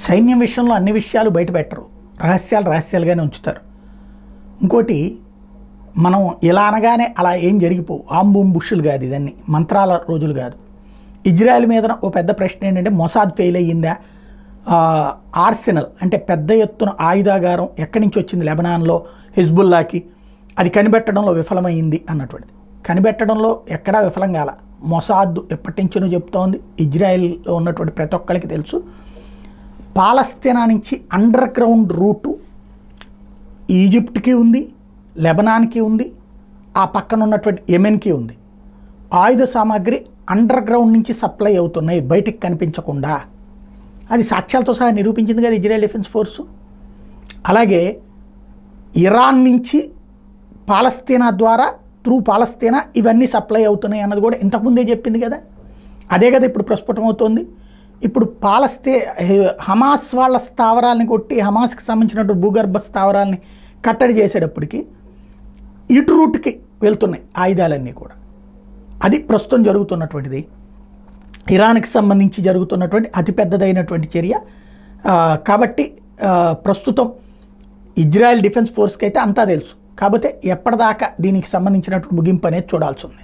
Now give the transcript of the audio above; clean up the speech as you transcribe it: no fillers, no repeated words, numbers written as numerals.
సైన్యం విషయంలో అన్ని విషయాలు బయటపెట్టరు, రహస్యాలుగానే ఉంచుతారు. ఇంకోటి, మనం ఇలా అనగానే అలా ఏం జరిగిపోవు, ఆంబూమ్ బుష్లు కాదు, ఇదన్నీ మంత్రాల రోజులు కాదు. ఇజ్రాయెల్ మీద ఓ పెద్ద ప్రశ్న ఏంటంటే, మొసాద్ ఫెయిల్ అయ్యిందా, ఆర్సెనల్ అంటే పెద్ద ఎత్తున ఆయుధాగారం ఎక్కడి నుంచి వచ్చింది లెబనాన్లో హిజ్బుల్లాకి, అది కనిపెట్టడంలో విఫలమైంది అన్నటువంటిది. కనిపెట్టడంలో ఎక్కడా విఫలం కాల. మొసాద్ ఎప్పటి నుంచో చెప్తోంది, ఇజ్రాయెల్లో ఉన్నటువంటి ప్రతి ఒక్కరికి తెలుసు. పాలస్తీనా నుంచి అండర్ గ్రౌండ్ రూటు ఈజిప్ట్కి ఉంది, లెబనాన్కి ఉంది, ఆ పక్కన ఉన్నటువంటి యెమెన్కి ఉంది. ఆయుధ సామాగ్రి అండర్ గ్రౌండ్ నుంచి సప్లై అవుతున్నాయి బయటికి కనిపించకుండా. అది సాక్ష్యాలతో సహా నిరూపించింది కదా ఇజ్రాయెల్ డిఫెన్స్ ఫోర్సు. అలాగే ఇరాన్ నుంచి పాలస్తీనా ద్వారా త్రూ పాలస్తీనా ఇవన్నీ సప్లై అవుతున్నాయి అన్నది కూడా ఇంతకుముందే చెప్పింది కదా. అదే కదా ఇప్పుడు ప్రస్ఫుటమవుతోంది. ఇప్పుడు హమాస్ వాళ్ళ స్థావరాలని కొట్టి హమాస్కి సంబంధించినటువంటి భూగర్భ స్థావరాలని కట్టడి చేసేటప్పటికి ఇటు రూట్కి వెళ్తున్నాయి ఆయుధాలన్నీ కూడా. అది ప్రస్తుతం జరుగుతున్నటువంటిది, ఇరాన్కి సంబంధించి జరుగుతున్నటువంటి అతిపెద్దదైనటువంటి చర్య. కాబట్టి ప్రస్తుతం ఇజ్రాయెల్ డిఫెన్స్ ఫోర్స్కి అయితే అంతా తెలుసు. కాకపోతే ఎప్పటిదాకా దీనికి సంబంధించినటువంటి ముగింపు అనేది చూడాల్సి ఉంది.